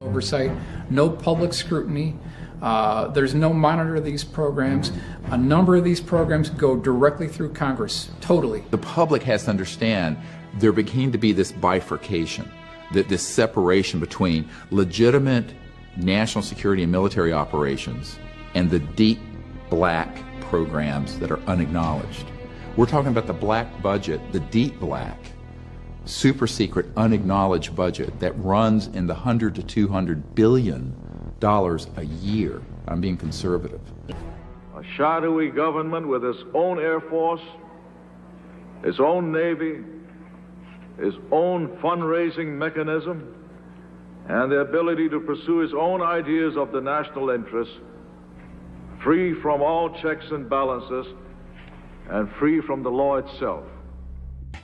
Oversight, no public scrutiny. There's no monitor of these programs. A number of these programs go directly through Congress, totally. The public has to understand there began to be this bifurcation, this separation between legitimate national security and military operations and the deep black programs that are unacknowledged. We're talking about the black budget, the deep black, super secret, unacknowledged budget that runs in the $100 to $200 billion a year. I'm being conservative. A shadowy government with its own Air Force, its own Navy, its own fundraising mechanism, and the ability to pursue its own ideas of the national interest, free from all checks and balances, and free from the law itself.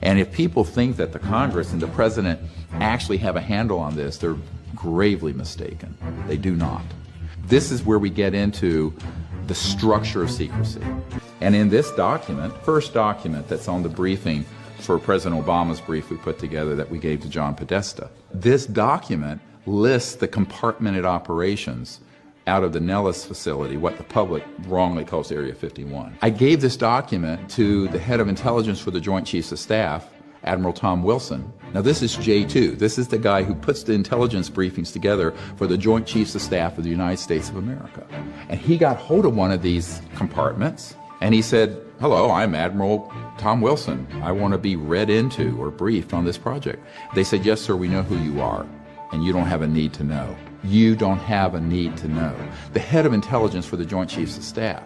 And if people think that the Congress and the President actually have a handle on this, they're gravely mistaken. They do not. This is where we get into the structure of secrecy. And in this document, first document that's on the briefing for President Obama's brief we put together that we gave to John Podesta, this document lists the compartmented operations out of the Nellis facility, what the public wrongly calls Area 51. I gave this document to the head of intelligence for the Joint Chiefs of Staff, Admiral Tom Wilson. Now this is J2. This is the guy who puts the intelligence briefings together for the Joint Chiefs of Staff of the United States of America. And he got hold of one of these compartments and he said, "Hello, I'm Admiral Tom Wilson. I want to be read into or briefed on this project." They said, "Yes, sir, we know who you are, and you don't have a need to know." You don't have a need to know. The head of intelligence for the Joint Chiefs of Staff.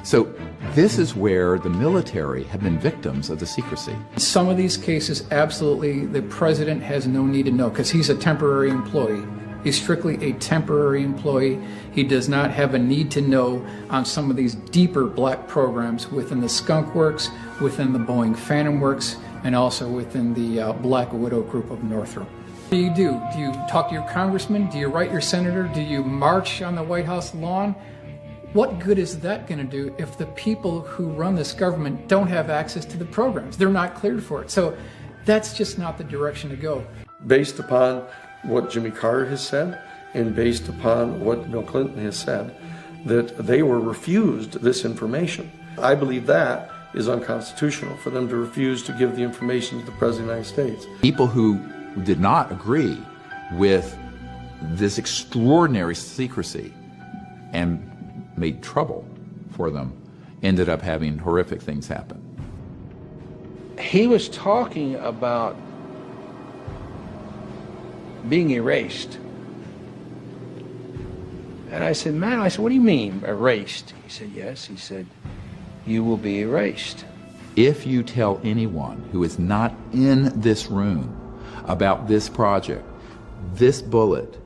So this is where the military have been victims of the secrecy. In some of these cases, absolutely, the president has no need to know because he's a temporary employee. He's strictly a temporary employee. He does not have a need to know on some of these deeper black programs within the Skunk Works, within the Boeing Phantom Works, and also within the Black Widow Group of Northrop. What do you do? Do you talk to your congressman? Do you write your senator? Do you march on the White House lawn? What good is that going to do if the people who run this government don't have access to the programs? They're not cleared for it. So that's just not the direction to go. Based upon what Jimmy Carter has said and based upon what Bill Clinton has said, that they were refused this information. I believe that is unconstitutional for them to refuse to give the information to the President of the United States. People who did not agree with this extraordinary secrecy and made trouble for them ended up having horrific things happen. He was talking about being erased. And I said, "Man," I said, "what do you mean erased?" He said, "Yes." He said, "You will be erased." If you tell anyone who is not in this room about this project, this bullet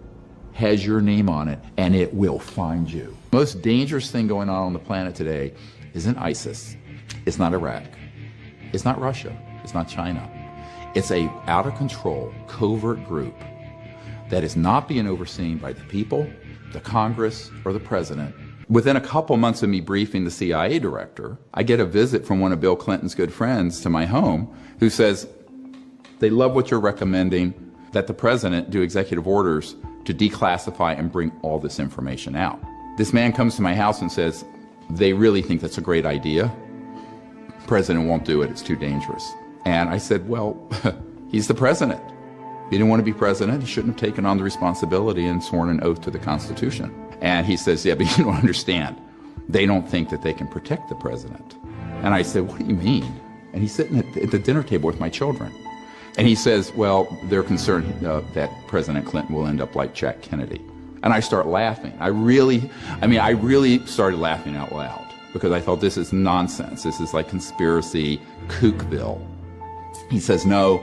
has your name on it and it will find you. The most dangerous thing going on the planet today isn't ISIS, it's not Iraq, it's not Russia, it's not China. It's a out of control, covert group that is not being overseen by the people, the Congress, or the President. Within a couple months of me briefing the CIA director, I get a visit from one of Bill Clinton's good friends to my home who says, "They love what you're recommending, that the President do executive orders to declassify and bring all this information out." This man comes to my house and says, "They really think that's a great idea. The President won't do it, it's too dangerous." And I said, "Well, he's the President. He didn't want to be President, he shouldn't have taken on the responsibility and sworn an oath to the Constitution." And he says, "Yeah, but you don't understand. They don't think that they can protect the President." And I said, "What do you mean?" And he's sitting at the dinner table with my children. And he says, "Well, they're concerned that President Clinton will end up like Jack Kennedy." And I start laughing. I really started laughing out loud because I thought, this is nonsense. This is like conspiracy kookville. He says, "No,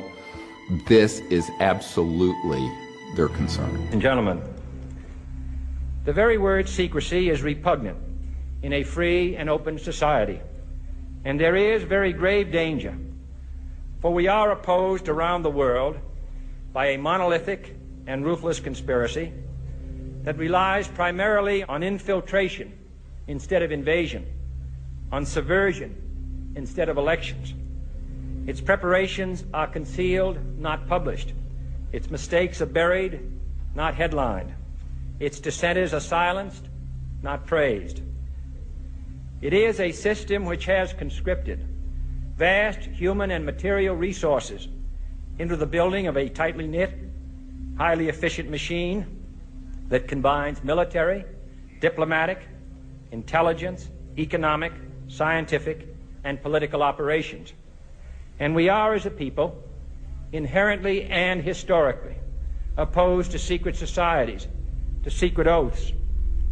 this is absolutely their concern." And gentlemen, the very word secrecy is repugnant in a free and open society. And there is very grave danger, for we are opposed around the world by a monolithic and ruthless conspiracy that relies primarily on infiltration instead of invasion, on subversion instead of elections. Its preparations are concealed, not published. Its mistakes are buried, not headlined. Its dissenters are silenced, not praised. It is a system which has conscripted vast human and material resources into the building of a tightly knit, highly efficient machine that combines military, diplomatic, intelligence, economic, scientific, and political operations. And we are, as a people, inherently and historically opposed to secret societies, to secret oaths,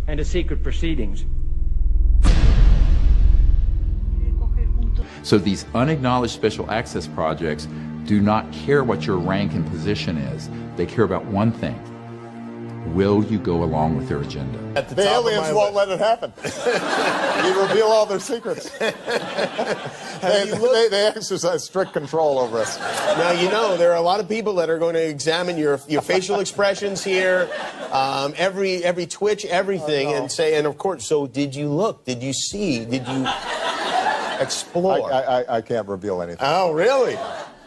and to secret proceedings. So these unacknowledged special access projects do not care what your rank and position is. They care about one thing. Will you go along with their agenda? The aliens won't let it happen. You reveal all their secrets. They exercise strict control over us. Now, you know, there are a lot of people that are going to examine your facial expressions here, every twitch, everything, and say, and of course, so did you look? Did you see? Did you explore? I can't reveal anything. Oh, really?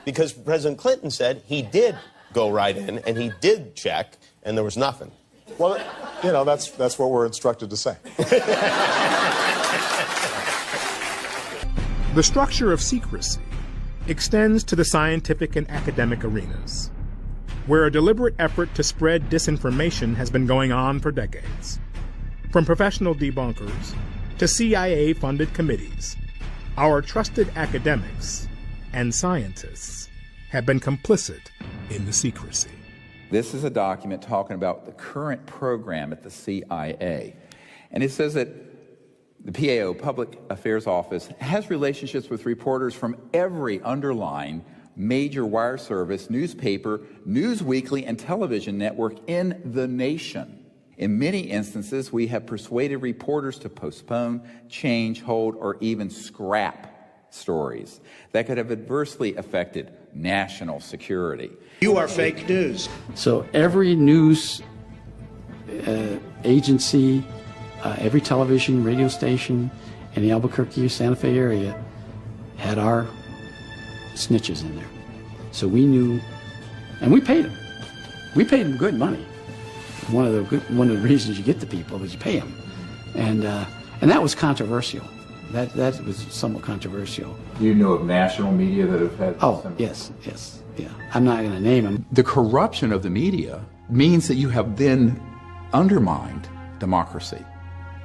Because President Clinton said he did go right in, and he did check, and there was nothing. Well, you know, that's what we're instructed to say. The structure of secrecy extends to the scientific and academic arenas, where a deliberate effort to spread disinformation has been going on for decades. From professional debunkers to CIA-funded committees, our trusted academics and scientists have been complicit in the secrecy. This is a document talking about the current program at the CIA. And it says that the PAO, Public Affairs Office, has relationships with reporters from every underlying major wire service, newspaper, news weekly, and television network in the nation. In many instances, we have persuaded reporters to postpone, change, hold, or even scrap stories that could have adversely affected national security. You are fake news. So every news agency, every television, radio station in the Albuquerque, Santa Fe area had our snitches in there. So we knew, and we paid them. We paid them good money. One of the reasons you get the people is you pay them, and that was controversial. That was somewhat controversial. Do you know of national media that have had? Oh, yes, yeah. I'm not going to name them. The corruption of the media means that you have then undermined democracy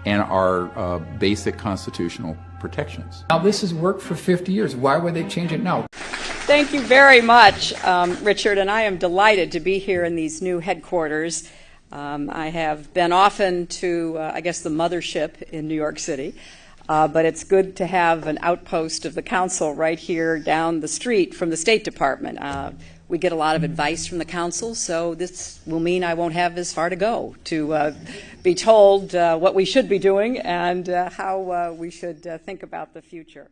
and our basic constitutional protections. Now, this has worked for 50 years. Why would they change it now? Thank you very much, Richard, and I am delighted to be here in these new headquarters. I have been often to, I guess, the mothership in New York City, but it's good to have an outpost of the council right here down the street from the State Department. We get a lot of advice from the council, so this will mean I won't have as far to go to be told what we should be doing and how we should think about the future.